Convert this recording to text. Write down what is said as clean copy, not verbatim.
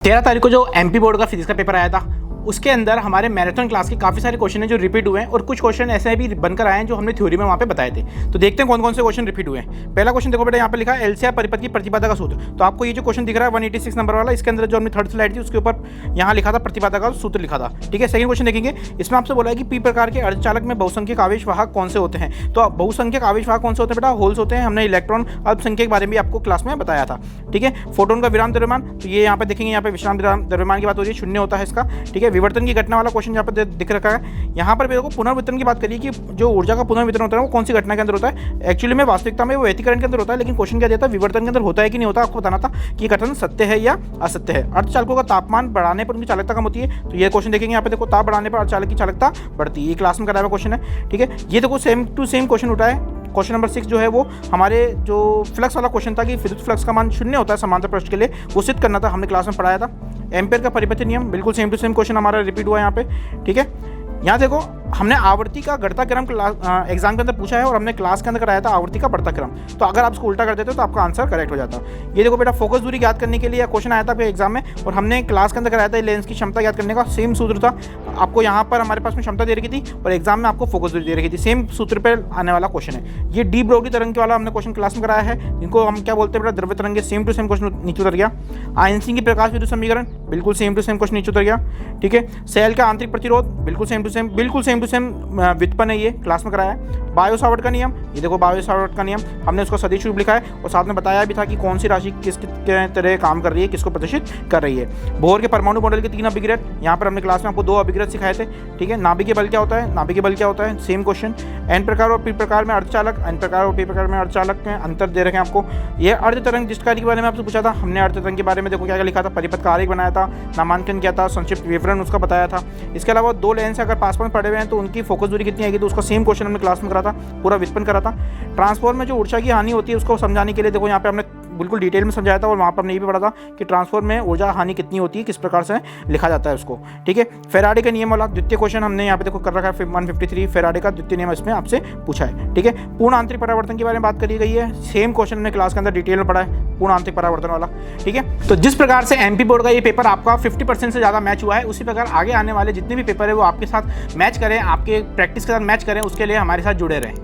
13 तारीख को जो एमपी बोर्ड का फिजिक्स का पेपर आया था उसके अंदर हमारे मैराथन क्लास के काफ़ी सारे क्वेश्चन हैं जो रिपीट हुए हैं और कुछ क्वेश्चन ऐसे भी बनकर आए हैं जो हमने थ्योरी में वहाँ पे बताए थे। तो देखते हैं कौन कौन से क्वेश्चन रिपीट हुए हैं। पहला क्वेश्चन देखो बेटा, यहाँ पे लिखा है एलसीआर परिपथ की प्रतिबाधा का सूत्र। तो आपको ये जो क्वेश्चन दिख रहा है 186 नंबर वाला, इसके अंदर जो हमने थर्ड स्लाइड थी उसके ऊपर यहाँ लिखा था प्रतिबाधा का सूत्र लिखा था। ठीक है, सेकंड क्वेश्चन देखेंगे, इसमें आपसे बोला है कि पी प्रकार के अर्धचालक में बहुसंख्यक आवेश वाहक कौन से होते हैं। तो बहुसंख्यक आवेश वाहक कौन से होते हैं बेटा, होल्स होते हैं। हमने इलेक्ट्रॉन अल्पसंख्यक के बारे में आपको क्लास में बताया था। ठीक है, फोटोन का विराम द्रव्यमान, तो ये यहाँ पे देखेंगे, यहाँ पे विश्राम द्रव्यमान की बात हो रही है, शून्य होता है इसका। ठीक है, विवर्तन की घटना वाला क्वेश्चन यहाँ पर दिख रखा है। यहाँ पर मेरे को पुनर्वितरण की बात करिए कि जो ऊर्जा का पुनर्वितरण होता है वो कौन सी घटना के अंदर होता है। एक्चुअली में वास्तविकता में वो व्यतिकरण के अंदर होता है, लेकिन क्वेश्चन क्या देता है, विवर्तन के अंदर होता है कि नहीं होता। आपको बताना था कि कथन सत्य है या असत्य है। अर्धचालकों का तापमान बढ़ाने पर उनकी चालकता कम होती है। तो ये क्वेश्चन देखेंगे, यहाँ पे देखो, ताप बढ़ाने पर अर्धचालक की चालकता बढ़ती है। ये क्लास में कराया हुआ क्वेश्चन है। ठीक है, ये देखो सेम टू सेम क्वेश्चन उठा है। क्वेश्चन नंबर 6 जो है वो हमारे जो फ्लक्स वाला क्वेश्चन था कि विद्युत फ्लक्स का मान शून्य होता है समांतर पृष्ठ के लिए, वो सिद्ध करना था, हमने क्लास में पढ़ाया था। एम्पेयर का परिपथ नियम, बिल्कुल सेम टू सेम क्वेश्चन हमारा रिपीट हुआ है यहाँ पे। ठीक है, यहाँ देखो, हमने आवर्ती का घटता क्रम एग्जाम के अंदर पूछा है और हमने क्लास के अंदर कराया था आवर्ती का बढ़ता क्रम। तो अगर आप इसको उल्टा कर देते हो तो आपका आंसर करेक्ट हो जाता। ये देखो बेटा, फोकस दूरी ज्ञात करने के लिए क्वेश्चन आया था आपके एग्जाम में और हमने क्लास के अंदर कराया था लेंस की क्षमता ज्ञात करने का। सेम सूत्र था, आपको यहाँ पर हमारे पास में क्षमता दे रखी थी और एग्जाम में आपको फोकस दूरी दे रखी थी। सेम सूत्र पर आने वाला क्वेश्चन है। ये डी ब्रोगली तरंग वाला हमने क्वेश्चन क्लास में कराया है, जिनको हम क्या बोलते हैं बेटा, द्रव्य तरंगे। सेम टू सेम क्वेश्चन नीचे उतर गया। आइंस्टीन की प्रकाश विद्युत समीकरण, बिल्कुल सेम टू सेम क्वेश्चन नीचे उतर गया। ठीक है, सेल का आंतरिक प्रतिरोध, बिल्कुल सेम टू सेम, बिल्कुल सेम टू सेम व्युत्पन्न है, ये क्लास में कराया है। बायो सावर्ट का नियम, ये देखो बायो सावर्ट का नियम, हमने उसका सदिश रूप लिखा है और साथ में बताया भी था कि कौन सी राशि किस तरह काम कर रही है, किसको प्रदर्शित कर रही है। बोहर के परमाणु मॉडल के 3 अभिग्रह, यहाँ पर हमने क्लास में आपको 2 अभिग्रह सिखाए थे। ठीक है, नाभिकीय बल क्या होता है, नाभिकीय बल क्या होता है, सेम क्वेश्चन। एन प्रकार और पी प्रकार में अर्धचालक, एन प्रकार और पी प्रकार में अर्धचालक में अंतर दे रखे हैं आपको। ये अर्ध तरंग डिस्कारी के बारे में आपसे पूछा था, हमने अर्ध तरंग के बारे में देखो क्या क्या लिखा था, परिपथ का आरेख बनाया था, नामांकन किया था, संक्षिप्त विवरण उसका बताया था। इसके अलावा 2 लेंस अगर पास पड़े हुए हैं तो उनकी फोकस दूरी कितनी आएगी, तो उसका सेम क्वेश्चन हमने क्लास में करा था, पूरा व्युत्पन्न करा था। ट्रांसफॉर्मर में जो ऊर्जा की हानि होती है उसको समझाने के लिए देखो यहाँ पे हमने बिल्कुल डिटेल में समझाया था और वहाँ पर हमने ये भी पढ़ा था कि ट्रांसफॉर्मर में ऊर्जा हानि कितनी होती है, किस प्रकार से लिखा जाता है उसको। ठीक है, फेराडे के नियम वाला द्वितीय क्वेश्चन हमने यहाँ पे देखो कर रखा है 153, फेराडे का द्वितीय नियम इसमें आपसे पूछा है। ठीक है, पूर्ण आंतरिक परावर्तन के बारे में बात करी गई है। सेम क्वेश्चन हमने क्लास के अंदर डिटेल में पढ़ा है, पूर्ण आंतरिक परावर्तन वाला। ठीक है, तो जिस प्रकार से एमपी बोर्ड का ये पेपर आपका 50% से ज़्यादा मैच हुआ है, उसी प्रकार आगे आने वाले जितने भी पेपर है वो आपके साथ मैच करें, आपके प्रैक्टिस के साथ मैच करें, उसके लिए हमारे साथ जुड़े रहें।